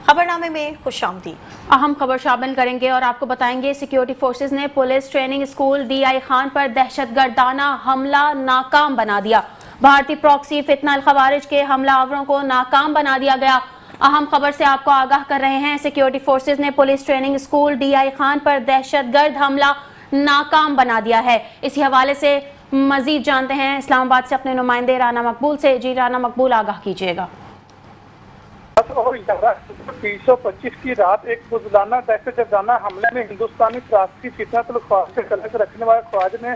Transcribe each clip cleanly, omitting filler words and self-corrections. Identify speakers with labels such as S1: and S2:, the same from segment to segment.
S1: खबरनामे में खुशामदी।
S2: अहम खबर शामिल करेंगे और आपको बताएंगे सिक्योरिटी फोर्सेज ने police training school DI Khan पर दहशतगर्दाना हमला नाकाम बना दिया। भारतीय प्रॉक्सी फितना अल खवारिज के हमलावरों को नाकाम बना दिया गया। अहम खबर से आपको आगाह कर रहे हैं, सिक्योरिटी फोर्सेज ने police training school DI Khan पर दहशतगर्द हमला नाकाम बना दिया है। इसी हवाले से मजीद जानते हैं इस्लामाबाद से अपने नुमाइंदे राना मकबूल से। जी राना मकबूल, आगाह कीजिएगा।
S3: और 325 की रात एक बुज़दिलाना दहशतगर्दाना हमले में हिंदुस्तानी त्रासदी फितना अल खवारिज से तल्लुक़ रखने वाले खवारिज ने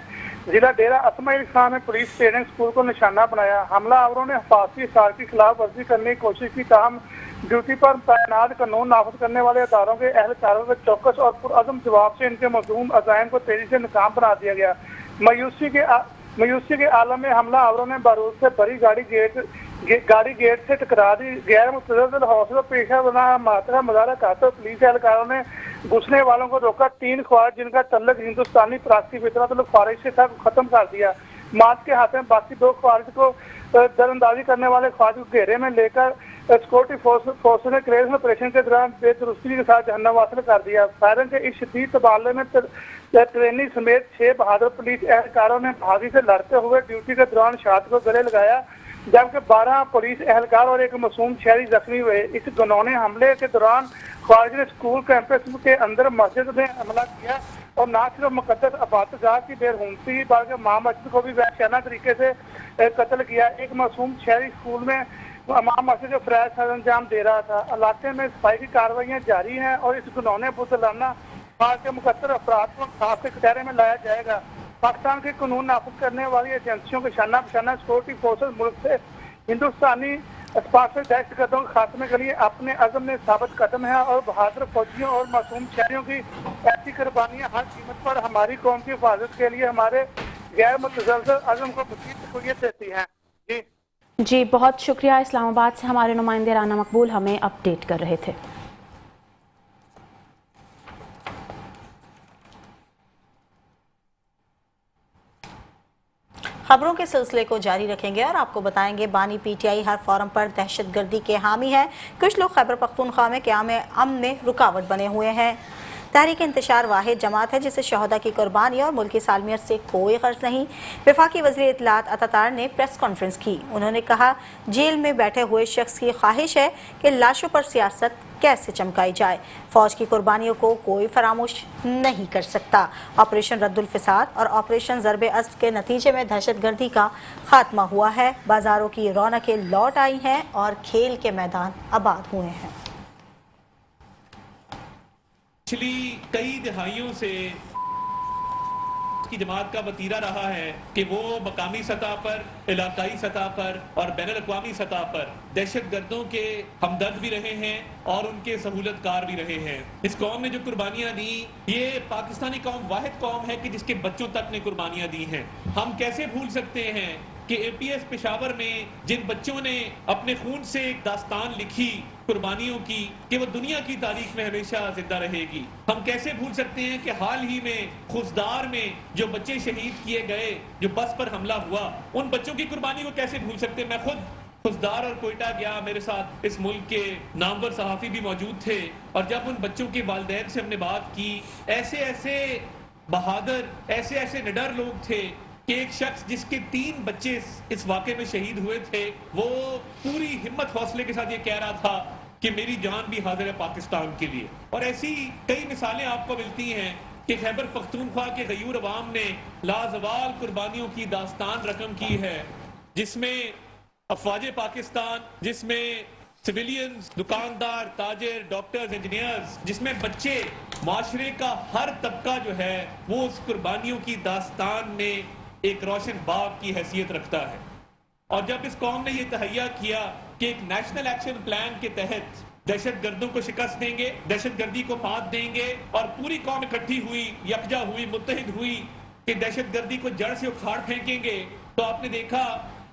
S3: जिला डेरा असमाइल खान में पुलिस ट्रेनिंग स्कूल को निशाना बनाया। हमलावरों ने हिफाजती इशार की खिलाफ वर्जी करने की कोशिश की, ताहम ड्यूटी पर तैनात कानून नाफिज करने वाले अदारों के एहलकारों के चौकस और पुरअज़म जवाब से इनके मज़मूम अज़ाइम को तेजी से नाकाम बना दिया गया। मायूसी के आलम में हमलावरों ने बारूद से भरी गाड़ी गेट से टकरा दी। गैर मुतज़्ज़ल हौसला पेशा बना मात्रा मजारा खाते पुलिस एहलकारों ने घुसने वालों को रोका। 3 खवारिज जिनका तल्लुक़ हिंदुस्तानी त्रासदी फितना अल खवारिज से था खत्म कर दिया। मार्च के हाथ में बाकी 2 खवारिज को दरअंदाजी करने वाले खवारिज को घेरे में लेकर सिक्योरिटी फोर्स ने क्रेज ऑपरेशन के दौरान बेदरुस्ती के साथ जहन्नम हासिल कर दिया। फायरिंग के इस शदीद तबादले में ट्रेनी समेत 6 बहादुर पुलिस एहलकारों ने भागी से लड़ते हुए ड्यूटी के दौरान शहादत को गले लगाया, जबकि 12 पुलिस एहलकार और एक मासूम शहरी जख्मी हुए। इस घिनौने हमले के दौरान खवारिज ने स्कूल कैंपस के अंदर मस्जिद में हमला किया और न सिर्फ मुकद्दस इबादतगाह की बेरहूमती बल्कि मां मस्जिद को भी वहशाना तरीके से कत्ल किया। एक मासूम शहरी स्कूल में मां मस्जिद को फराज अंजाम दे रहा था। इलाके में सफाई की कार्रवाइयाँ जारी हैं और इस घिनौने बुज़दिलाना वाक़ के मुकद्दर अफराद को खास के कटहरे में लाया जाएगा। पाकिस्तान के कानून नाफिज करने वाली एजेंसियों के शाना बशाना सिक्योरिटी फोर्सेज मुल्क से हिंदुस्तानी स्पार्शल दहशतगर्दों के खात्मे के लिए अपने अज़म में साबित कदम है और बहादुर फौजियों और मासूम शहरियों की ऐसी कुर्बानियाँ हर कीमत पर हमारी कौम की हिफाजत के लिए हमारे गैर मुतज़्ज़ल अज़म को मज़ीद तक़वियत देती हैं।
S2: जी बहुत शुक्रिया। इस्लामाबाद से हमारे नुमाइंदे राना मकबूल हमें अपडेट कर रहे थे।
S1: खबरों के सिलसिले को जारी रखेंगे और आपको बताएंगे बानी PTI हर फोरम पर दहशतगर्दी के हामी है। कुछ लोग खैबर पख्तूनख्वा में क़याम अमन में रुकावट बने हुए हैं। तहरीक इंतशार वाहिद जमात है जिसे शहदा की कुर्बानी और मुल्की सालमियत से कोई गर्ज नहीं। वफाकी वज़ीर इत्तलात अतातार ने प्रेस कॉन्फ्रेंस की। उन्होंने कहा, जेल में बैठे हुए शख्स की ख्वाहिश है कि लाशों पर सियासत कैसे चमकाई जाए। फौज की कुर्बानियों को कोई फरामोश नहीं कर सकता। ऑपरेशन रद्दुल फ़साद और ऑपरेशन ज़रबे अस्ब के नतीजे में दहशतगर्दी का खात्मा हुआ है। बाजारों की रौनकें लौट आई हैं और खेल के मैदान आबाद हुए हैं।
S4: पिछली कई दहाइयों से की जमात का वतीरा रहा है कि वो मकामी सतह पर, इलाकाई सतह पर और बैनुल अक़वामी सतह पर दहशतगर्दों के हमदर्द भी रहे हैं और उनके सहूलतकार भी रहे हैं। इस कौम ने जो कुर्बानियां दी, ये पाकिस्तानी कौम वाहिद कौम है कि जिसके बच्चों तक ने कुर्बानियां दी हैं। हम कैसे भूल सकते हैं कि APS पेशावर में जिन बच्चों ने अपने खून से एक दास्तान लिखी कुर्बानियों की कि वो दुनिया की तारीख में हमेशा जिंदा रहेगी। हम कैसे भूल सकते हैं कि हाल ही में खुजदार में जो बच्चे शहीद किए गए, जो बस पर हमला हुआ, उन बच्चों की कुर्बानी को कैसे भूल सकते हैं। मैं खुद खुजदार और कोयटा गया, मेरे साथ इस मुल्क के नामवर सहाफ़ी भी मौजूद थे और जब उन बच्चों के वालिदैन से हमने बात की, ऐसे ऐसे बहादुर, ऐसे ऐसे निडर लोग थे कि एक शख्स जिसके 3 बच्चे इस वाक़े में शहीद हुए थे, वो पूरी हिम्मत हौसले के साथ ये कह रहा था कि मेरी जान भी हाजिर है पाकिस्तान के लिए। और ऐसी कई मिसालें आपको मिलती हैं कि खैबर पख्तूनख्वा के गयूर अवाम ने लाजवाल कुर्बानियों की दास्तान रकम की है, जिसमें अफवाज पाकिस्तान, जिसमें सिविलियंस, दुकानदार, ताजिर, डॉक्टर्स, इंजीनियर्स, जिसमें बच्चे, माशरे का हर तबका जो है वो उस कुर्बानियों की दास्तान में एक रोशन बाग की हैसियत रखता है। और जब इस कौम ने ये तहैया किया कि एक नेशनल एक्शन प्लान के तहत दहशतगर्दों को शिकस्त देंगे, दहशतगर्दी को मात देंगे और पूरी कौम इकट्ठी हुई, यकजा हुई, मुत्तहिद हुई कि दहशतगर्दी को जड़ से उखाड़ फेंकेंगे, तो आपने देखा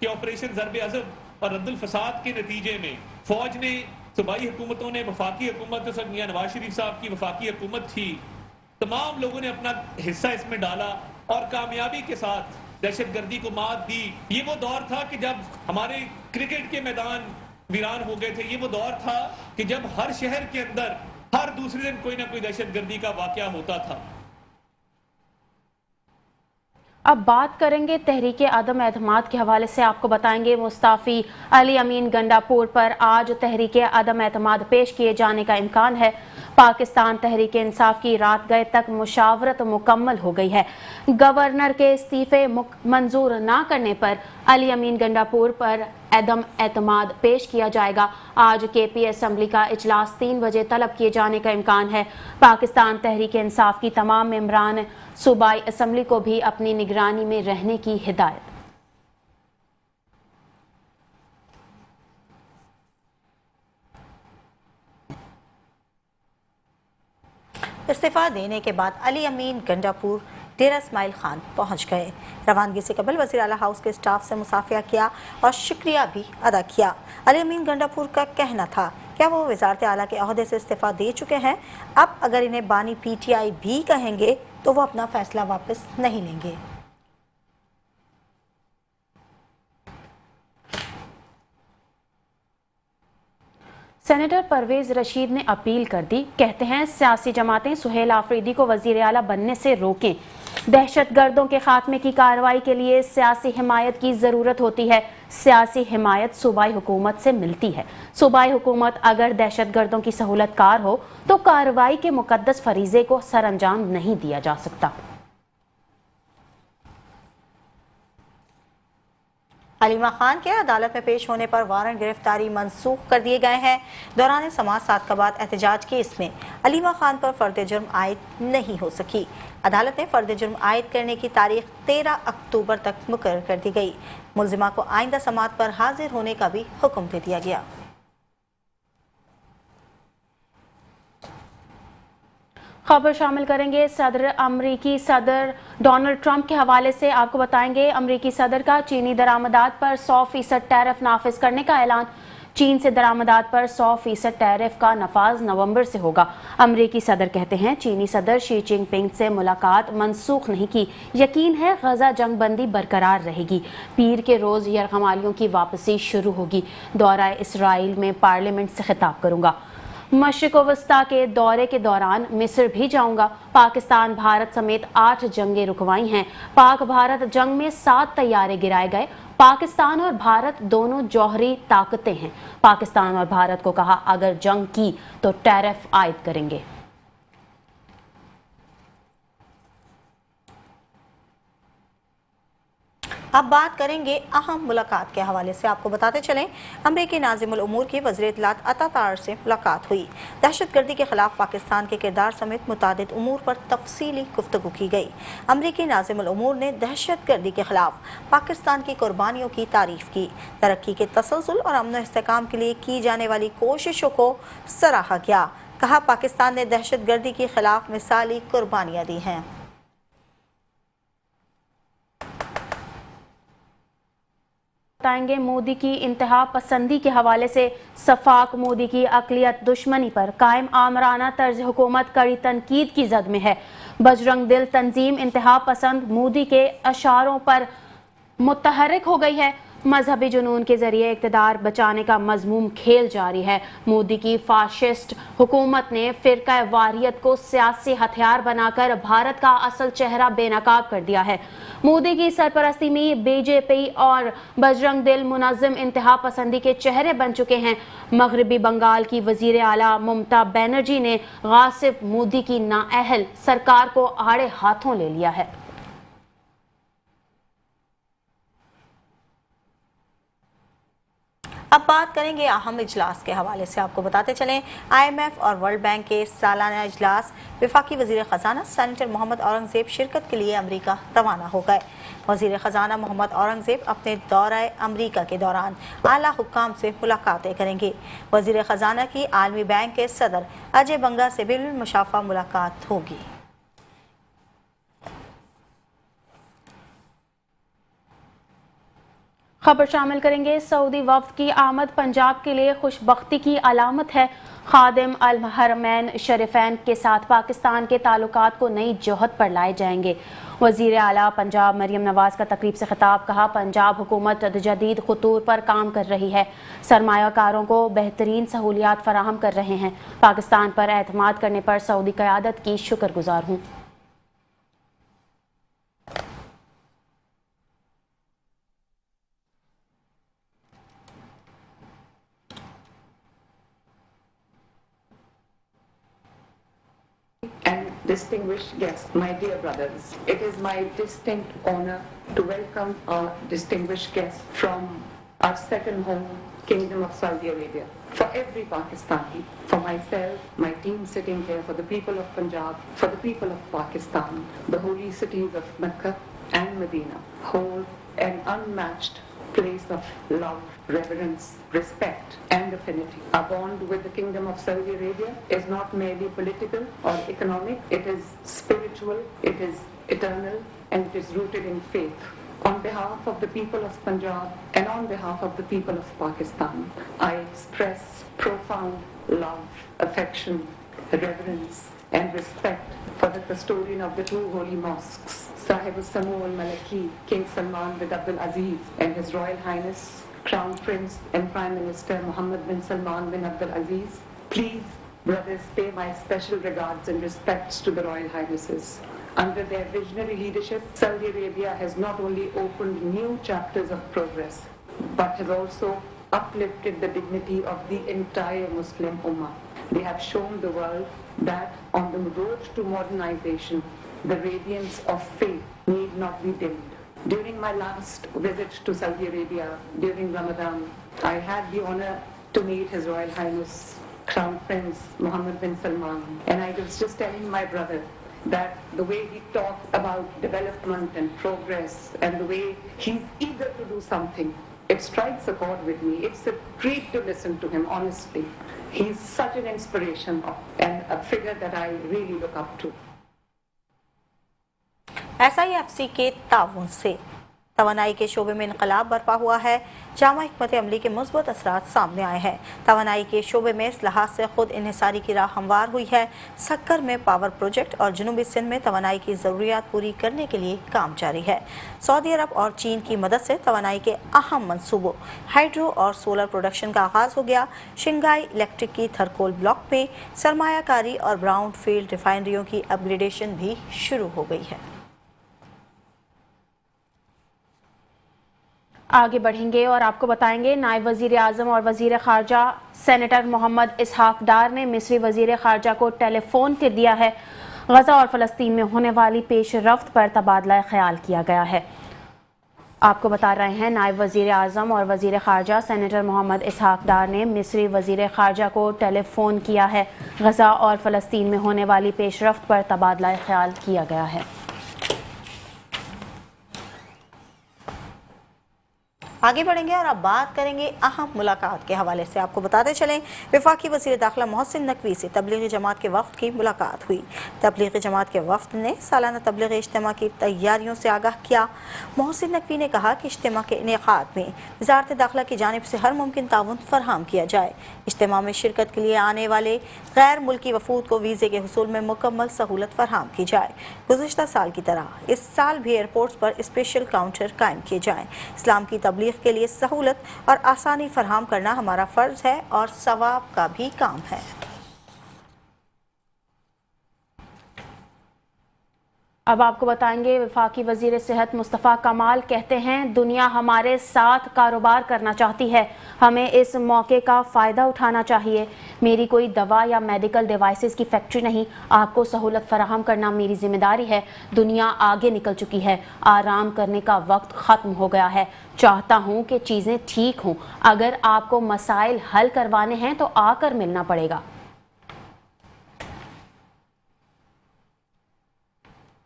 S4: कि ऑपरेशन ज़रबे अज़ब और रद्दुल फ़साद के नतीजे में फौज ने, सूबाई हुकूमतों ने, वफाकी हुकूमत तो मियां नवाज शरीफ साहब की वफाकी हुकूमत थी, तमाम लोगों ने अपना हिस्सा इसमें डाला और कामयाबी के साथ दहशतगर्दी को मात दी। ये वो दौर था कि जब हमारे क्रिकेट के मैदान वीरान हो गए थे। ये वो दौर था कि जब हर शहर के अंदर हर दूसरे दिन कोई ना कोई दहशतगर्दी का वाकया होता था।
S2: अब बात करेंगे तहरीक अदम एतमाद के हवाले से। आपको बताएंगे मुस्ताफ़ी अली अमीन गंडापुर पर आज तहरीक अदम एतमाद पेश किए जाने का इम्कान है। पाकिस्तान तहरीक इंसाफ की रात गए तक मुशावरत मुकम्मल हो गई है। गवर्नर के इस्तीफे मंजूर ना करने पर अली अमीन गंडापुर पर अदम एतमाद पेश किया जाएगा। आज KP असम्बली का इजलास 3 बजे तलब किए जाने का इम्कान है। पाकिस्तान तहरीक इंसाफ की तमाम मेंबरान सूबाई असम्बली को भी अपनी निगरानी में रहने की हिदायत।
S1: इस्तीफा देने के बाद अली अमीन गंडापुर डेरा इस्माइल खान पहुंच गए। रवानगी से कबल वज़ीर आला हाउस के स्टाफ से मुसाफिया किया और शुक्रिया भी अदा किया। अली अमीन गंडापुर का कहना था क्या वो वज़ारत आला के अहदे से इस्तीफा दे चुके हैं, अब अगर इन्हें बानी PTI भी कहेंगे तो वो अपना फैसला वापस नहीं लेंगे।
S2: सेनेटर परवेज रशीद ने अपील कर दी। कहते हैं सियासी जमातें सुहेल आफरीदी को वजीर आला बनने से रोकें। दहशतगर्दों के खात्मे की कार्रवाई के लिए सियासी हिमायत की ज़रूरत होती है। सियासी हिमायत सूबाई हुकूमत से मिलती है। सूबाई हुकूमत अगर दहशतगर्दों की सहूलत कार हो तो कार्रवाई के मुकद्दस फरीज़े को सरअंजाम नहीं दिया जा सकता।
S1: हलीमा खान के अदालत में पेश होने पर वारंट गिरफ्तारी मंसूख कर दिए गए हैं। दौरान समाअत 7 का बाद एहतजाज केस में हलीमा खान पर फर्द जुर्म आयद नहीं हो सकी। अदालत ने फर्द जुर्म आयद करने की तारीख 13 अक्टूबर तक मुकर्रर कर दी गई। मुल्जिमा को आइंदा समाअत पर हाजिर होने का भी हुक्म दे दिया गया।
S2: खबर शामिल करेंगे अमरीकी सदर डोनाल्ड ट्रंप के हवाले से। आपको बताएंगे अमरीकी सदर का चीनी दरामदात पर 100% टैरिफ नाफिज करने का ऐलान। चीन से दरामदात पर 100% टैरिफ का नफाज नवंबर से होगा। अमरीकी सदर कहते हैं चीनी सदर शी जिनपिंग से मुलाकात मनसूख नहीं की। यकीन है गजा जंग बंदी बरकरार रहेगी। पीर के रोज यरगमालियों की वापसी शुरू होगी। दौरा इसराइल में पार्लियामेंट से खिताब करूंगा। मशरिक वस्ता के दौरे के दौरान मिस्र भी जाऊंगा। पाकिस्तान भारत समेत 8 जंगें रुकवाई हैं। पाक भारत जंग में 7 तैयारे गिराए गए। पाकिस्तान और भारत दोनों जौहरी ताकतें हैं। पाकिस्तान और भारत को कहा अगर जंग की तो टैरिफ आयद करेंगे।
S1: अब बात करेंगे अहम मुलाकात के हवाले से। आपको बताते चलें अमरीकी नाज़िमुल उमूर की वज़ीर इत्तलात अता तार से मुलाकात हुई। दहशतगर्दी के खिलाफ पाकिस्तान के किरदार समेत मुतादिद उमूर पर तफसीली गुफ्तगू की गई। अमरीकी नाज़िमुल उमूर ने दहशतगर्दी के खिलाफ पाकिस्तान की कुर्बानियों की तारीफ की। तरक्की के तसलसल और अमन व इस्तेहकाम के लिए की जाने वाली कोशिशों को सराहा गया। कहा पाकिस्तान ने दहशतगर्दी के खिलाफ मिसाली कुर्बानियाँ दी हैं।
S2: बताएंगे मोदी की इंतहा पसंदी के हवाले से। सफाक मोदी की अकलियत दुश्मनी पर कायम आमराना तर्ज हुकूमत कड़ी तनकीद की जद में है। बजरंग दिल तंजीम इंतहा पसंद मोदी के अशारों पर मुतहर्रिक हो गई है। मजहबी जुनून के जरिए इक़्तिदार बचाने का मजमूम खेल जारी है। मोदी की फाशिस्ट हुकूमत ने फिरका वारियत को सियासी हथियार बनाकर भारत का असल चेहरा बेनकाब कर दिया है। मोदी की सरपरस्ती में BJP और बजरंग दिल मुनज़्ज़म इंतहा पसंदी के चेहरे बन चुके हैं। मगरबी बंगाल की वज़ीर आला ममता बनर्जी ने गासिब मोदी की नाअहल सरकार को आड़े हाथों ले लिया है।
S1: अब बात करेंगे अहम इजलास के हवाले से। आपको बताते चलें IMF और वर्ल्ड बैंक के सालाना इजलास वफाकी वज़ीर ख़जाना सेनेटर मोहम्मद औरंगज़ेब शिरकत के लिए अमरीका रवाना हो गए। वज़ीर ख़जाना मोहम्मद औरंगज़ेब अपने दौरे अमरीका के दौरान आला हुक्काम से मुलाकातें करेंगे। वज़ीर ख़जाना की आलमी बैंक के सदर अजय बंगा से भी मुशाफा मुलाकात होगी।
S2: खबर शामिल करेंगे सऊदी वफ्द की आमद पंजाब के लिए खुशबख्ती की अलामत है। खादिम अल हरमैन शरीफैन के साथ पाकिस्तान के ताल्लुकात को नई जोहत पर लाए जाएंगे। वज़ीर आला पंजाब मरियम नवाज का तकरीब से खिताब, कहा पंजाब हुकूमत जदीद खतूर पर काम कर रही है, सरमायाकारों को बेहतरीन सहूलियात फराहम कर रहे हैं, पाकिस्तान पर एतमाद करने पर सऊदी क़यादत की शुक्रगुजार हूँ।
S5: And distinguished guests, my dear brothers, it is my distinct honor to welcome our distinguished guests from our second home, Kingdom of Saudi Arabia. For every Pakistani, for myself, my team sitting here, for the people of Punjab, for the people of Pakistan, the holy cities of Mecca and Medina hold an unmatched place of love, reverence, respect and affinity. Our bond with the Kingdom of Saudi Arabia is not merely political or economic, it is spiritual, it is eternal and it is rooted in faith. On behalf of the people of Punjab and on behalf of the people of Pakistan, I express profound love, affection, reverence and respect for the custodian of the two holy mosques, Sahib al-Samu al-Malaki, King Salman bin Abdul Aziz, and His Royal Highness, Crown Prince and Prime Minister Mohammed bin Salman bin Abdul Aziz. Please, brothers, pay my special regards and respects to the Royal Highnesses. Under their visionary leadership, Saudi Arabia has not only opened new chapters of progress, but has also uplifted the dignity of the entire Muslim Ummah. They have shown the world that on the road to modernization, the radiance of faith need not be dimmed. During my last visit to Saudi Arabia, during Ramadan, I had the honor to meet His Royal Highness, Crown Prince Mohammed bin Salman. And I was just telling my brother that the way he talked about development and progress and the way he's eager to do something, it strikes a chord with me. It's a treat to listen to him, honestly. He's such an inspiration and a figure that I really look up to.
S1: SIFC के ताउन से तवानाई के शोबे में इनकलाब बरपा हुआ है। जामा हिकमत अमली के मुस्बत असरात सामने आए हैं। तवानाई के शोबे में इस लिहाज से खुद इन्हिसारी की राह हमवार हुई है। सक्कर में पावर प्रोजेक्ट और जनूबी सिंध में तवानाई की ज़रूरियात पूरी करने के लिए काम जारी है। सऊदी अरब और चीन की मदद से तवानाई के अहम मंसूबों हाइड्रो और सोलर प्रोडक्शन का आगाज़ हो गया। शिंगाई इलेक्ट्रिक की थरकोल ब्लॉक में सरमायाकारी और ब्राउन फील्ड रिफाइनरियों की अपग्रेडेशन भी शुरू हो गई है।
S2: आगे बढ़ेंगे और आपको बताएंगे नायब वज़ीर आज़म और वज़ीर ख़ारजा सेनेटर मोहम्मद इसहाक डार ने मिस्री वज़ीर ख़ारजा को टेलीफोन कर दिया है। गज़ा और फ़लस्तीन में होने वाली पेश रफ्त पर तबादला ख़याल किया गया है। आपको बता रहे हैं नायब वज़ीर आज़म और वज़ीर ख़ारजा सेनेटर मोहम्मद इसहाक डार ने मिस्री वज़ीर ख़ारजा को टेलीफोन किया है। गज़ा और फ़लस्तीन में होने वाली पेश रफ्त पर तबादला ख़याल किया गया है।
S1: आगे बढ़ेंगे और अब बात करेंगे अहम मुलाकात के हवाले से। आपको बताते चलें, वफाकी वज़ीर दाखिला मोहसिन नकवी से तबलीगी जमात के वफ़द की मुलाकात हुई। तबलीगी जमात के वफ़द ने सालाना तबलीगी इज्तिमा की तैयारियों से आगाह किया। मोहसिन नकवी ने कहा कि इज्तिमा के इनेकाद में वज़ारत दाखिला की जानिब से हर मुमकिन ताउन फराहम किया जाए। इज्तिमा में शिरकत के लिए आने वाले गैर मुल्की वफूद को वीज़े के हुसूल में मुकम्मल सहूलत फराहम की जाए। गुज़िश्ता साल की तरह इस साल भी एयरपोर्ट्स पर स्पेशल काउंटर कायम किए जाएँ। इस्लाम की तबलीग के लिए सहूलत और आसानी फराहम करना हमारा फ़र्ज़ है और सवाब का भी काम है।
S2: अब आपको बताएंगे वफाकी वज़ीर सेहत मुस्तफ़ा कमाल कहते हैं दुनिया हमारे साथ कारोबार करना चाहती है, हमें इस मौके का फ़ायदा उठाना चाहिए। मेरी कोई दवा या मेडिकल डिवाइसेस की फैक्ट्री नहीं, आपको सहूलत फराहम करना मेरी जिम्मेदारी है। दुनिया आगे निकल चुकी है, आराम करने का वक्त ख़त्म हो गया है। चाहता हूँ कि चीज़ें ठीक हों। अगर आपको मसाइल हल करवाने हैं तो आकर मिलना पड़ेगा।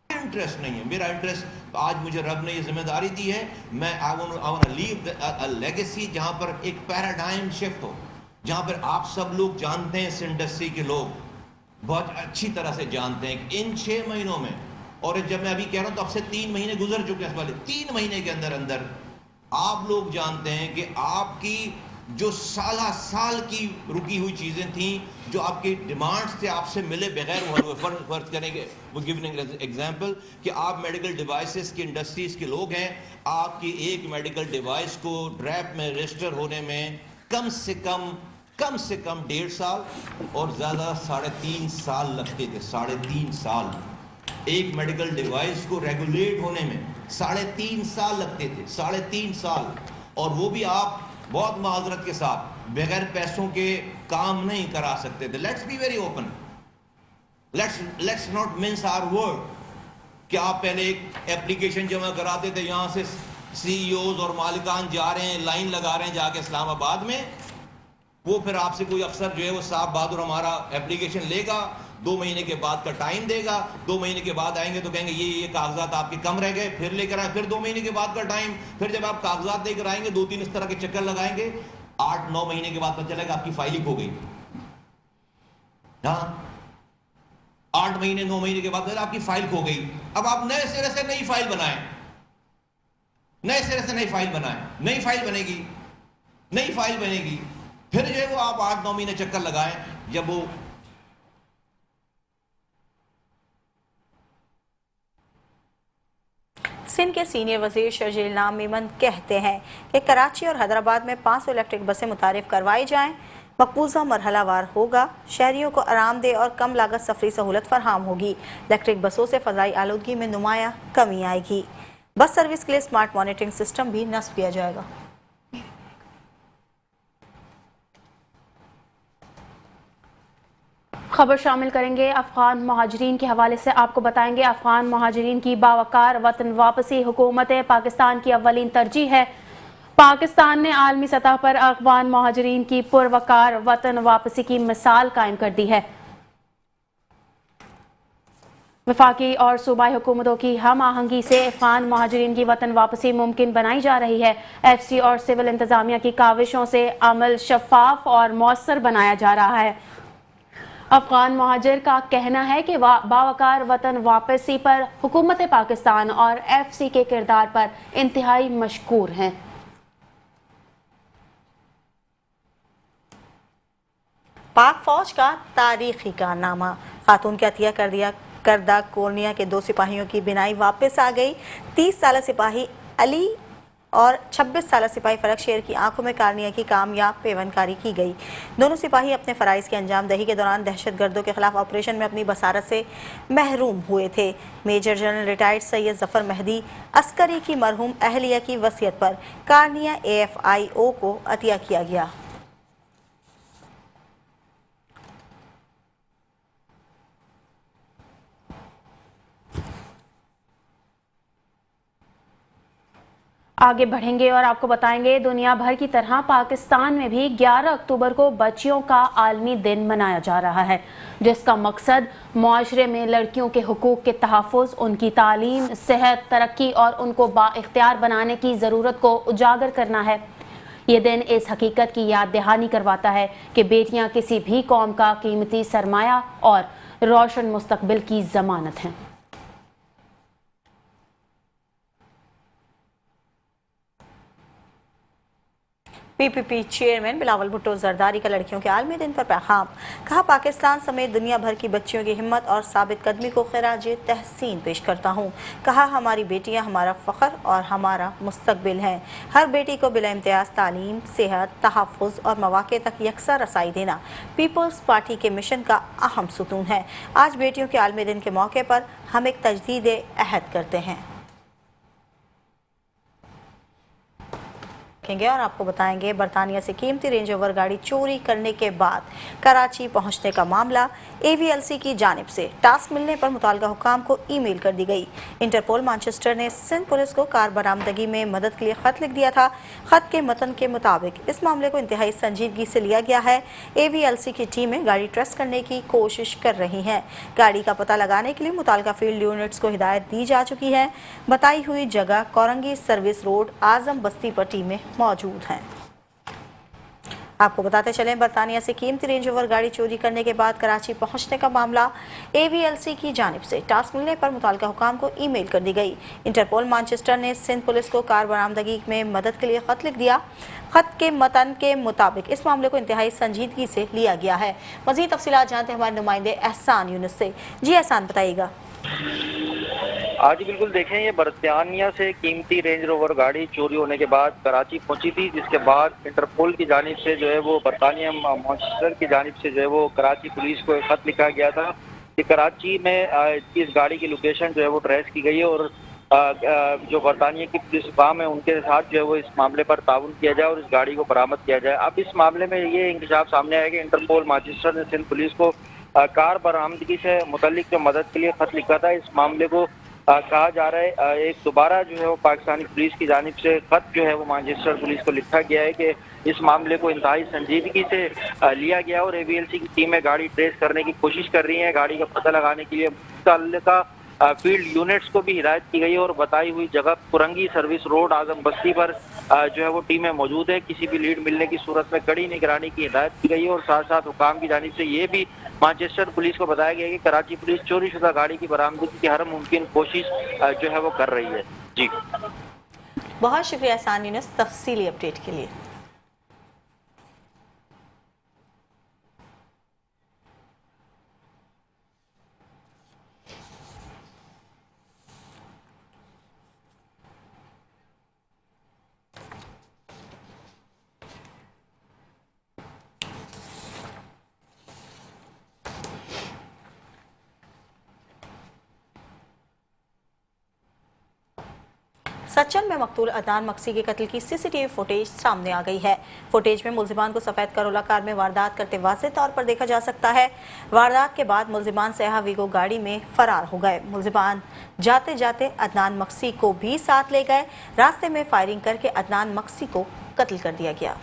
S6: इंटरेस्ट नहीं है, मेरा इंटरेस्ट आज मुझे रब ने ये जिम्मेदारी दी है, मैं I want to leave a legacy जहाँ पर एक पैराडाइम शिफ्ट हो, जहाँ पर आप सब लोग जानते हैं, इस इंडस्ट्री के लोग बहुत अच्छी तरह से जानते हैं कि इन 6 महीनों में, और जब मैं अभी कह रहा हूँ तो अब से 3 महीने गुजर चुके हैं, इस वाले 3 महीने के अंदर अंदर आप लोग जानते हैं कि आपकी جو سالہ سال کی رکی ہوئی چیزیں تھیں جو آپ کی ڈیمانڈز تھے آپ سے ملے بغیر وہ فرض کریں گے. وہ گیونگ ایگزامپل کہ آپ میڈیکل ڈیوائسز کی انڈسٹریز کے لوگ ہیں, آپ کی ایک میڈیکل ڈیوائس کو ڈریپ میں رجسٹر ہونے میں کم سے کم 1.5 سال اور زیادہ 3.5 سال لگتے تھے. 3.5 سال ایک میڈیکل ڈیوائس کو ریگولیٹ ہونے میں 3.5 سال لگتے تھے. 3.5 سال, اور وہ بھی آپ بہت معذرت کے ساتھ بغیر پیسوں کے کام نہیں کرا سکتے تھے. Let's be very open, let's not mince our word کہ آپ پہلے ایک اپلیکیشن جمع کراتے تھے, یہاں سے سی ای اوز اور مالکان جا رہے ہیں, لائن لگا رہے ہیں جا کے اسلام آباد میں, وہ پھر آپ سے کوئی افسر جو ہے وہ صاحب بہادر ہمارا اپلیکیشن لے گا, 2 مہینے کے بعد کا ٹائم دے گا, 2 مہینے کے بعد آئیں گے تو کہیں گے یہ کاغذات آپ کے کم رہ گئے, پھر لے کر آئیں, پھر 2 مہینے کے بعد کا ٹائم, پھر جب آپ کاغذات لے کر آئیں گے 2-3 اس طرح کے چکر لگائیں گے, 8-9 مہینے کے بعد پتہ چلے گا آپ کی فائل ہی کھو گئی. ہاں 8 مہینے 9 مہینے کے بعد آپ کی فائل کھو گئی. اب آپ نئے سرے سے نئی فائل بنائیں, نئے سرے سے نئی فائل بنائیں, نئی فائل بنے گی, نئی فائل بنے گی, پھر جو ہے وہ آپ 8-9 مہینے چکر لگائیں. جب وہ
S1: سندھ کے سینئر وزیر شرجیل نام میمن کہتے ہیں کہ کراچی اور حیدرآباد میں 500 الیکٹرک بسیں متعارف کروائی جائیں. مقبوضہ مرحلہ وار ہوگا, شہریوں کو آرام دہ اور کم لاگت سفری سہولت فراہم ہوگی. الیکٹرک بسوں سے فضائی آلودگی میں نمایاں کمی آئے گی. بس سروس کے لیے اسمارٹ مانیٹرنگ سسٹم بھی نصب کیا جائے گا.
S2: خبر شامل کریں گے افغان مہاجرین کے حوالے سے. آپ کو بتائیں گے افغان مہاجرین کی باوقار وطن واپسی حکومت پاکستان کی اولین ترجیح ہے. پاکستان نے عالمی سطح پر افغان مہاجرین کی پروقار وطن واپسی کی مثال قائم کر دی ہے. وفاقی اور صوبائی حکومتوں کی ہم آہنگی سے افغان مہاجرین کی وطن واپسی ممکن بنائی جا رہی ہے. ایف سی اور سول انتظامیہ کی کاوشوں سے عمل شفاف اور مؤثر بنایا جا رہا ہے. افغان مہاجر کا کہنا ہے کہ باوقار وطن واپسی پر حکومت پاکستان اور ایف سی کے کردار پر انتہائی مشکور ہیں.
S1: پاک فوج کا تاریخی کارنامہ, خاتون کے عطیہ کردہ کورنیا کے 2 سپاہیوں کی بینائی واپس آ گئی. 30 سالہ سپاہی علی اور 26 سالہ سپاہی فرق شیر کی آنکھوں میں کارنیا کی کامیاب پیوندکاری کی گئی. دونوں سپاہی اپنے فرائض کی انجام دہی کے دوران دہشت گردوں کے خلاف آپریشن میں اپنی بصارت سے محروم ہوئے تھے. میجر جنرل ریٹائرڈ سید ظفر مہدی عسکری کی مرحوم اہلیہ کی وصیت پر کارنیا AFIO کو عطیہ کیا گیا.
S2: آگے بڑھیں گے اور آپ کو بتائیں گے دنیا بھر کی طرح پاکستان میں بھی 11 اکتوبر کو بچیوں کا عالمی دن منایا جا رہا ہے, جس کا مقصد معاشرے میں لڑکیوں کے حقوق کے تحفظ, ان کی تعلیم, صحت, ترقی اور ان کو با اختیار بنانے کی ضرورت کو اجاگر کرنا ہے. یہ دن اس حقیقت کی یاد دہانی کرواتا ہے کہ بیٹیاں کسی بھی قوم کا قیمتی سرمایہ اور روشن مستقبل کی ضمانت ہیں.
S1: PPP چیئرمین بلاول بھٹو زرداری کا لڑکیوں کے عالمی دن پر پیغام. کہا پاکستان سمیت دنیا بھر کی بچیوں کی ہمت اور ثابت قدمی کو خراج تحسین پیش کرتا ہوں. کہا ہماری بیٹیاں ہمارا فخر اور ہمارا مستقبل ہیں. ہر بیٹی کو بلا امتیاز تعلیم, صحت, تحفظ اور مواقع تک یکساں رسائی دینا پیپلز پارٹی کے مشن کا اہم ستون ہے. آج بیٹیوں کے عالمی دن کے موقع پر ہم ایک تجدید عہد کرتے ہیں. اور آپ کو بتائیں گے برطانیہ سے قیمتی رینج اوور گاڑی چوری کرنے کے بعد کراچی پہنچنے کا معاملہ. AVLC کی جانب سے ٹاسک ملنے پر متعلقہ حکام کو ای میل کر دی گئی. انٹرپول مانچسٹر نے سندھ پولیس کو کار برآمدگی میں مدد کے لیے خط لکھ دیا تھا. خط کے متن کے مطابق اس معاملے کو انتہائی سنجیدگی سے لیا گیا ہے. AVLC کی ٹیمیں گاڑی ٹریس کرنے کی کوشش کر رہی ہیں. گاڑی کا پتہ لگانے کے لیے متعلقہ فیلڈ یونٹس کو ہدایت دی جا چکی ہے. بتائی ہوئی جگہ کورنگی سروس روڈ اعظم بستی پر ٹیمیں موجود ہیں. آپ کو بتاتے چلیں برطانیہ سے قیمتی رینج اوور گاڑی چوری کرنے کے بعد کراچی پہنچنے کا معاملہ. AVLC کی جانب سے ٹاسک ملنے پر متعلقہ حکام کو ای میل کر دی گئی. انٹرپول مانچسٹر نے سندھ پولیس کو کار برآمدگی میں مدد کے لیے خط لکھ دیا. खत के मतन के मुताबिक इस मामले को इंतहाई संजीदगी से लिया गया है। मज़ीद तफसीलात जानते हैं हमारे नुमाइंदे एहसान यूनुस से। जी एहसान, बताइएगा।
S7: आज बिल्कुल देखें, ये बरतानिया से कीमती रेंज रोवर गाड़ी चोरी होने के बाद कराची पहुंची थी, जिसके बाद इंटरपोल की जानिब से जो है वो बरतानिया मॉन्स्टर की जानिब से जो है वो कराची पुलिस को एक खत लिखा गया था कि कराची में इस गाड़ी की लोकेशन जो है वो ट्रेस की गई है और जो बरतानिया की पुलिस काम है उनके साथ जो है वो इस मामले पर ताउन किया जाए और इस गाड़ी को बरामद किया जाए। अब इस मामले में ये इंकशाफ सामने आया कि इंटरपोल मैनचेस्टर ने सिंध पुलिस को कार बरामदगी से मुतल्लिक जो मदद के लिए खत लिखा था, इस मामले को कहा जा रहा है एक दोबारा जो है वो पाकिस्तानी पुलिस की जानिब से खत जो है वो मैनचेस्टर पुलिस को लिखा गया है कि इस मामले को इंतहाई संजीदगी से लिया गया और AVLC की टीमें गाड़ी ट्रेस करने की कोशिश कर रही हैं। गाड़ी का पता लगाने के लिए मुतल्लिका फील्ड यूनिट्स को भी हिदायत की गई है और बताई हुई जगह कुरंगी सर्विस रोड आजम बस्ती पर जो है वो टीमें मौजूद है। किसी भी लीड मिलने की सूरत में कड़ी निगरानी की हिदायत की गई है और साथ साथ हुकाम की जानिब से ये भी मैनचेस्टर पुलिस को बताया गया कि कराची पुलिस चोरी शुदा गाड़ी की बरामदगी की हर मुमकिन कोशिश जो है वो कर रही है। जी,
S1: बहुत शुक्रिया एहसान यूनुस तफसीली अपडेट के लिए। सचन में मकतूल अदनान मक्सी के कत्ल की CCTV फुटेज सामने आ गई है। फुटेज में मुलजिमान को सफ़ेद करोला कार में वारदात करते वाज़ेह तौर पर देखा जा सकता है। वारदात के बाद मुलजिमान सयाह वीगो गाड़ी में फरार हो गए। मुलजिमान जाते जाते अदनान मक्सी को भी साथ ले गए। रास्ते में फायरिंग करके अदनान मक्सी को कत्ल कर दिया गया।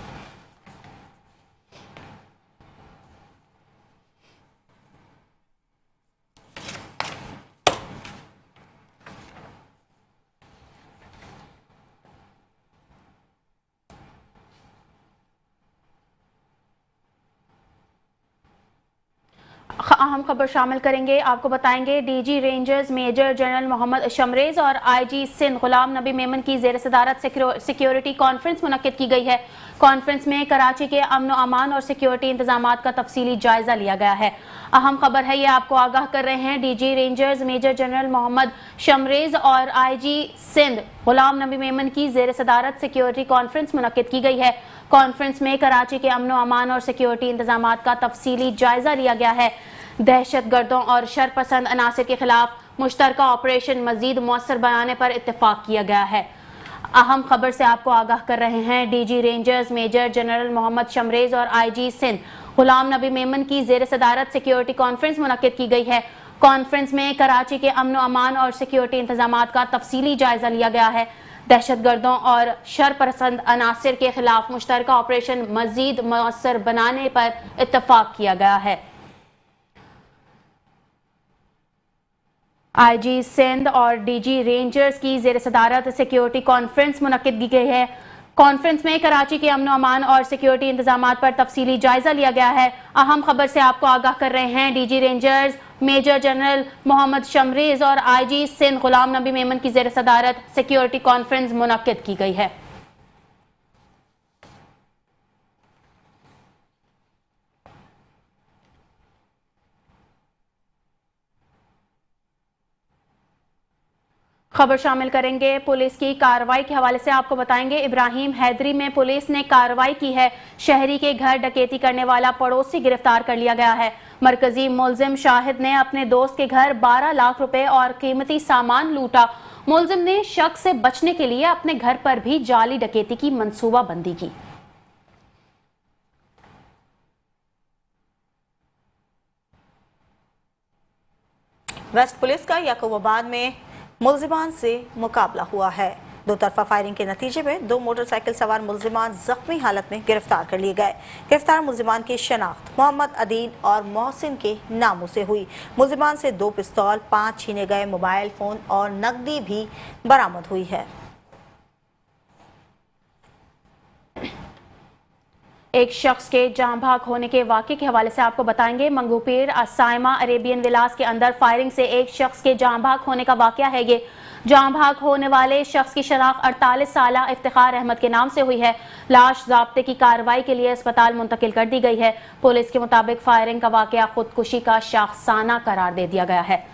S2: अहम खबर शामिल करेंगे। आपको बताएंगे DG Rangers major general Mohammad Shamrez और IG सिंध गुलाम नबी मेमन की ज़ेर सदारत सिक्योरिटी कॉन्फ्रेंस मुनक्किद की गई है। कॉन्फ्रेंस में कराची के अमन व अमान और सिक्योरिटी इंतजामात का तफसीली जायजा लिया गया है। अहम खबर है, ये आपको आगाह कर रहे हैं DG Rangers major general Mohammad Shamrez और IG सिंध गुलाम नबी मेमन की ज़ेर सदारत सिक्योरिटी कॉन्फ्रेंस मुनक्किद की गई है। कॉन्फ्रेंस में कराची के अमन व अमान और सिक्योरिटी इंतजामात का तफसीली जायजा लिया गया है। दहशत गर्दों और शरपसंद अनासर के खिलाफ मुश्तरका ऑपरेशन मजीद मौसर बनाने पर इत्तेफाक किया गया है। अहम खबर से आपको आगाह कर रहे हैं, DG Rangers major general Mohammad Shamrez और IG सिंध गुलाम नबी मेमन की ज़ेर सदारत सिक्योरिटी कॉन्फ्रेंस मुनक्किद की गई है। कॉन्फ्रेंस में कराची के अमन व अमान और सिक्योरिटी इंतजामात का तफसीली जायजा लिया गया है। दहशत गर्दों और शरपसंद अनासर के खिलाफ मुश्तरका ऑपरेशन मजीद मौसर बनाने पर इत्तेफाक किया गया है। IG सिंध और DG रेंजर्स की ज़ेर सदारत सिक्योरिटी कॉन्फ्रेंस मुनक्किद की गई है। कॉन्फ्रेंस में कराची के अमन अमान और सिक्योरिटी इंतजामात पर तफसीली जायजा लिया गया है। अहम खबर से आपको आगाह कर रहे हैं, DG Rangers major general Mohammad Shamrez और IG सिंध गुलाम नबी मेमन की ज़ेर सदारत सिक्योरिटी कॉन्फ्रेंस मुनक्किद की गई है। खबर शामिल करेंगे पुलिस की कार्रवाई के हवाले से। आपको बताएंगे, इब्राहिम हैदरी में पुलिस ने कार्रवाई की है। शहरी के घर डकैती करने वाला पड़ोसी गिरफ्तार कर लिया गया है। मरकजी मुलजिम शाहिद ने अपने दोस्त के घर 12 लाख रुपए और कीमती सामान लूटा। मुलजिम ने शक से बचने के लिए अपने घर पर भी जाली डकैती की मंसूबाबंदी की।
S1: वेस्ट पुलिस का याकूबाबाद में मुलजिमान से मुकाबला हुआ है। दो तरफा फायरिंग के नतीजे में 2 मोटरसाइकिल सवार मुलजिमान जख्मी हालत में गिरफ्तार कर लिए गए। गिरफ्तार मुलजिमान की शनाख्त मोहम्मद अदील और मोहसिन के नामों से हुई। मुलजिमान से 2 पिस्तौल, 5 छीने गए मोबाइल फ़ोन और नकदी भी बरामद हुई है।
S2: एक शख्स के जाम भाग होने के वाक़े के हवाले से आपको बताएंगे। मंगूपीर साइमा अरेबियन विलास के अंदर फायरिंग से एक शख्स के जाम भाग होने का वाक़या है। ये जाम भाग होने वाले शख्स की शनाख्त 48 साला इफ्तिखार अहमद के नाम से हुई है। लाश ज़ाब्ते की कार्रवाई के लिए अस्पताल मुंतकिल कर दी गई है। पुलिस के मुताबिक फायरिंग का वाक़या खुदकुशी का शाखसाना करार दे दिया गया है।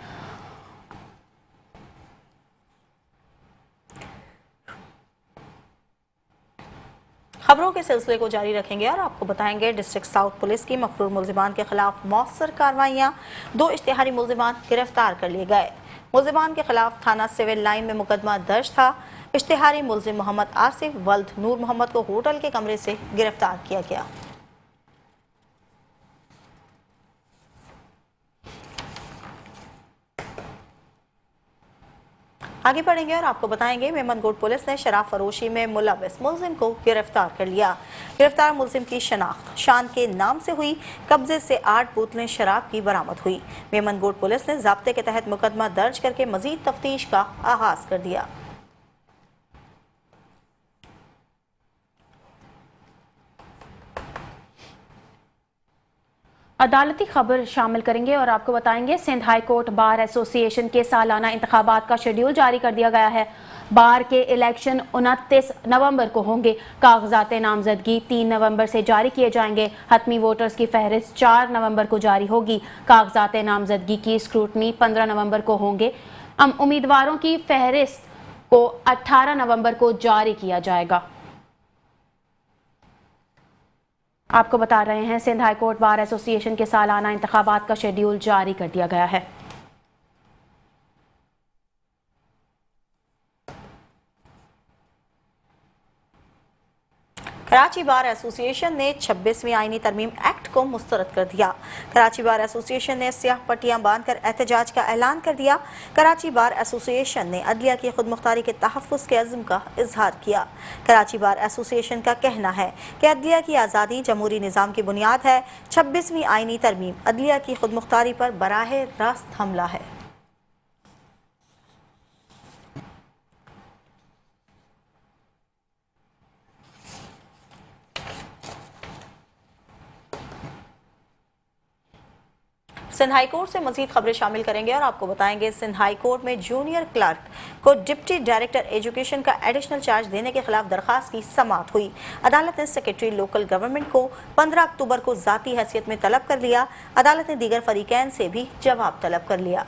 S1: खबरों के सिलसिले को जारी रखेंगे और आपको बताएंगे डिस्ट्रिक्ट साउथ पुलिस की मफरूर मुल्जिमान के खिलाफ मौसर कार्रवाइयाँ। 2 इश्तिहारी मुल्जिमान गिरफ्तार कर लिए गए। मुल्जिमान के खिलाफ थाना सिविल लाइन में मुकदमा दर्ज था। इश्तिहारी मुल्जिम मोहम्मद आसिफ वल्द नूर मोहम्मद को होटल के कमरे से गिरफ्तार किया गया। आगे बढ़ेंगे और आपको बताएंगे मेमनगोट पुलिस ने शराब फरोशी में मुलविस मुल्जिम को गिरफ्तार कर लिया। गिरफ्तार मुल्जिम की शनाख्त शान के नाम से हुई। कब्जे से 8 बोतलें शराब की बरामद हुई। मेमनगोट पुलिस ने ज़ाब्ते के तहत मुकदमा दर्ज करके मजीद तफ्तीश का आगाज कर दिया।
S2: अदालती खबर शामिल करेंगे और आपको बताएंगे Sindh high court bar association के सालाना इंतखाबात का शेड्यूल जारी कर दिया गया है। बार के इलेक्शन 29 नवंबर को होंगे। कागजात नामजदगी 3 नवंबर से जारी किए जाएंगे। हतमी वोटर्स की फहरिस्त 4 नवंबर को जारी होगी। कागजात नामजदगी की स्क्रूटनी 15 नवंबर को होंगे। उम्मीदवारों की फहरिस्त को 18 नवंबर को जारी किया जाएगा। आपको बता रहे हैं Sindh high court bar association के सालाना इंतखाबात का शेड्यूल जारी कर दिया गया है।
S1: कराची बार एसोसिएशन ने 26वीं आईनी तरमीम एक्ट को मुस्तरद कर दिया। कराची बार एसोसिएशन ने स्याह पट्टियां बांधकर एहतजाज का ऐलान कर दिया। कराची बार एसोसिएशन ने अदलिया की खुदमुख्तारी के तहफ़्फ़ुज़ के अज़्म का इजहार किया। कराची बार एसोसिएशन का कहना है कि अदलिया की आज़ादी जमहूरी निज़ाम की बुनियाद है। 26वीं आईनी तरमीम अदलिया की खुदमुख्तारी पर बराह रास्त हमला है। सिंध हाई कोर्ट से मजीद खबरें शामिल करेंगे और आपको बताएंगे सिंध हाई कोर्ट में जूनियर क्लर्क को डिप्टी डायरेक्टर एजुकेशन का एडिशनल चार्ज देने के खिलाफ दरखास्त की समाअत हुई। अदालत ने सेक्रेटरी लोकल गवर्नमेंट को 15 अक्टूबर को ज़ाती हैसियत में तलब कर लिया। अदालत ने दीगर फरीकैन से भी जवाब तलब कर लिया।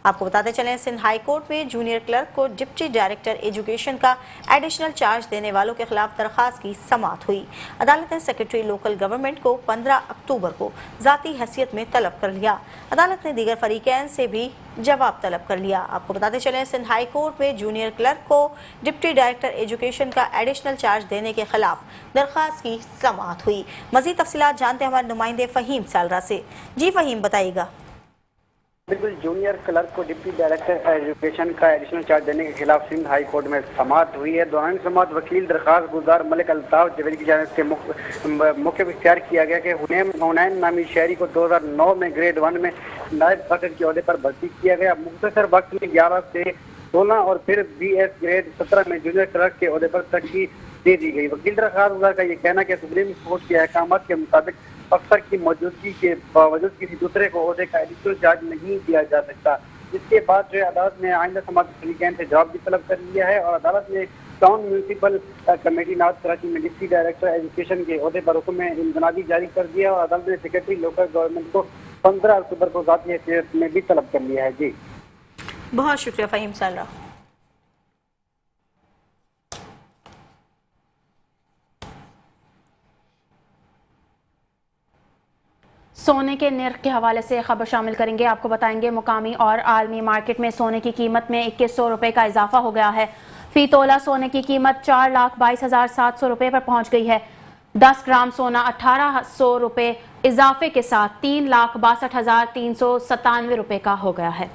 S1: आपको बताते चलें सिंध हाई कोर्ट में जूनियर क्लर्क को डिप्टी डायरेक्टर एजुकेशन का एडिशनल चार्ज देने वालों के खिलाफ दरखास्त की समाअत हुई। अदालत ने सेक्रेटरी लोकल गवर्नमेंट को 15 अक्टूबर को ज़ाती हैसियत में तलब कर लिया। अदालत ने दीगर फरीकैन से भी जवाब तलब कर लिया। आपको बताते चलें सिंध हाई कोर्ट में जूनियर क्लर्क को डिप्टी डायरेक्टर एजुकेशन का एडिशनल चार्ज देने के खिलाफ दरखास्त की समाअत हुई। मज़ीद तफसीलात जानते हैं हमारे नुमाइंदे फ़हीम सालरा से। जी फ़हीम, बताइएगा।
S8: बिल्कुल, जूनियर क्लर्क को डिप्टी डायरेक्टर एजुकेशन का एडिशनल चार्ज देने के खिलाफ सिंध हाई कोर्ट में समाअत हुई है। दौरान समाअत वकील दरखास्त गुजार मलिक अल्ताफ जवेरी की जानिब से मौके पर इख्तियार किया गया कि हुनैन नामी शहरी को 2009 में ग्रेड 1 में नायब फखर के ओहदे पर भर्ती किया गया। मुख्तसर वक्त में 11 से 16 और फिर BS ग्रेड 17 में जूनियर क्लर्क के ओहदे पर तरक्की दे दी गई। वकील दरखास्त गुजार का ये कहना कि सुप्रीम कोर्ट के अहकाम के मुताबिक अफसर की मौजूदगी के बावजूद किसी दूसरे को ओहदे का एडिशनल चार्ज नहीं दिया जा सकता। इसके बाद जो है अदालत ने आइंदा समाअत फरीकैन से जवाब भी तलब कर लिया है और अदालत ने town municipal committee north Karachi में डिप्टी डायरेक्टर एजुकेशन के ओहदे पर हुक्म इंतनादी जारी कर दिया और अदालत ने सेक्रेटरी लोकल गवर्नमेंट को 15 अक्टूबर को ज़ाती हैसियत में भी तलब कर लिया है। जी,
S1: बहुत शुक्रिया फ़हीम सालरा।
S2: सोने के निर्ख के हवाले से खबर शामिल करेंगे। आपको बताएंगे मुकामी और आलमी मार्केट में सोने की कीमत में 2100 रुपये का इजाफा हो गया है। फी तोला सोने की कीमत 4,22,700 रुपये पर पहुंच गई है। 10 ग्राम सोना 1800 रुपये इजाफे के साथ 3,62,397 रुपये का हो गया है।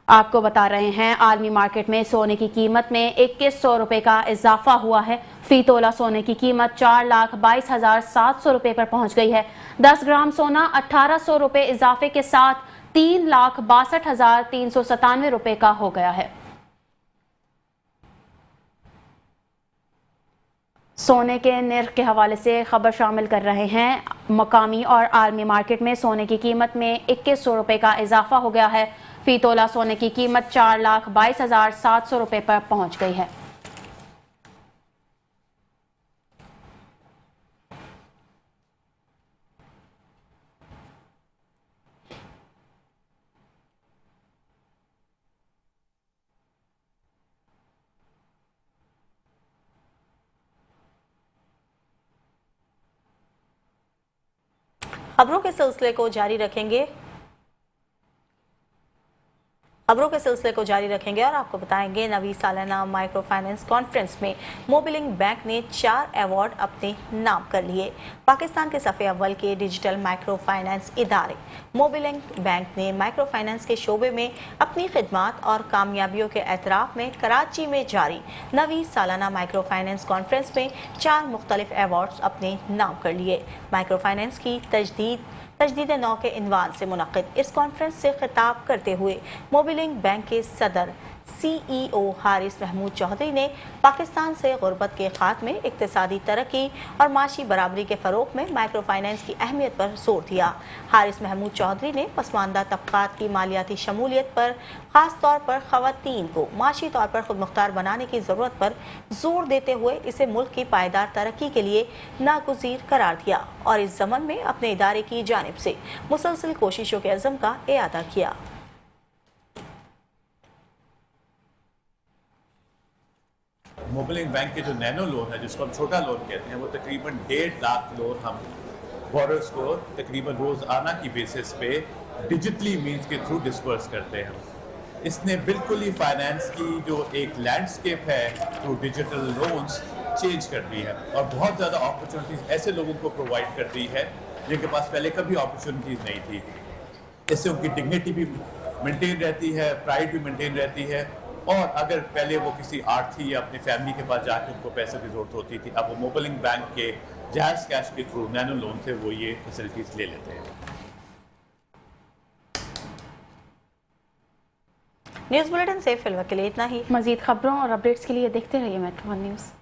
S2: आपको बता रहे हैं आलमी मार्केट में सोने की कीमत में 2100 रुपये का इजाफा हुआ है। फी तोला सोने की कीमत 4,22,700 रुपये पर पहुंच गई है। 10 ग्राम सोना 1800 रुपये इजाफे के साथ 3,62,397 रुपये का हो गया है। सोने के निर्ख के हवाले से खबर शामिल कर रहे हैं। मकामी और आलमी मार्केट में सोने की कीमत में 2100 रुपये का इजाफा हो गया है। फी तोला सोने की कीमत 4,22,700 रुपये पर पहुंच गई है।
S1: खबरों के सिलसिले को जारी रखेंगे और आपको बताएंगे नवी सालाना माइक्रो फाइनेंस कॉन्फ्रेंस में मोबिलिंग बैंक ने 4 अवार्ड अपने नाम कर लिए। पाकिस्तान के सफ़े अव्वल के डिजिटल माइक्रो फाइनेंस इदारे मोबिलिंग बैंक ने माइक्रो फाइनेंस के शोबे में अपनी खिदमात और कामयाबियों के एतराफ़ में कराची में जारी नवी सालाना माइक्रो फाइनेंस कॉन्फ्रेंस में 4 मुख्तलिफ अवार्ड्स अपने नाम कर लिए। माइक्रो फाइनेंस की तजदीद नौ के इनवान से मुनक़िद इस कॉन्फ्रेंस से खिताब करते हुए मोबिलिंग बैंक के सदर CEO हारिस महमूद चौधरी ने पाकिस्तान से गुर्बत के खात्मे, इक़्तिसादी तरक्की और माशी बराबरी के फ़रोग़ में माइक्रो फाइनेंस की अहमियत पर जोर दिया। हारिस महमूद चौधरी ने पसमानदा तबक़ात की मालियाती शमूलियत पर, ख़ास तौर पर ख़वातीन को माशी तौर पर खुदमुख्तार बनाने की ज़रूरत पर जोर देते हुए इसे मुल्क की पायदार तरक्की के लिए नागुज़ीर करार दिया और इस ज़मन में अपने इदारे की जानिब से मुसलसल कोशिशों के अज़्म का इआदा किया।
S9: मोबिलिंग बैंक के जो नैनो लोन है, जिसको हम छोटा लोन कहते हैं, वो तकरीबन 1.5 लाख लोन हम बोरर्स को तकरीबन रोज़ाना की बेसिस पे डिजिटली मीन्स के थ्रू डिस्पर्स करते हैं। इसने बिल्कुल ही फाइनेंस की जो एक लैंडस्केप है थ्रू डिजिटल लोन्स चेंज कर दी है और बहुत ज़्यादा अपॉर्चुनिटीज़ ऐसे लोगों को प्रोवाइड कर दी है जिनके पास पहले कभी अपॉर्चुनिटीज़ नहीं थी। इससे उनकी डिग्निटी भी मेंटेन रहती है, प्राइड भी मेंटेन रहती है और अगर पहले वो किसी आर्थी या अपनी फैमिली के पास जाकर उनको पैसे की जरूरत होती थी, अब वो मोबिलिंग बैंक के जायज़ कैश के थ्रू नैनो लोन से वो ये फैसिलिटीज़ ले लेते हैं।
S1: न्यूज़ बुलेटिन से फिलहाल के लिए इतना ही।
S2: मज़ीद खबरों और अपडेट्स के लिए देखते रहिए मेट्रो वन न्यूज़।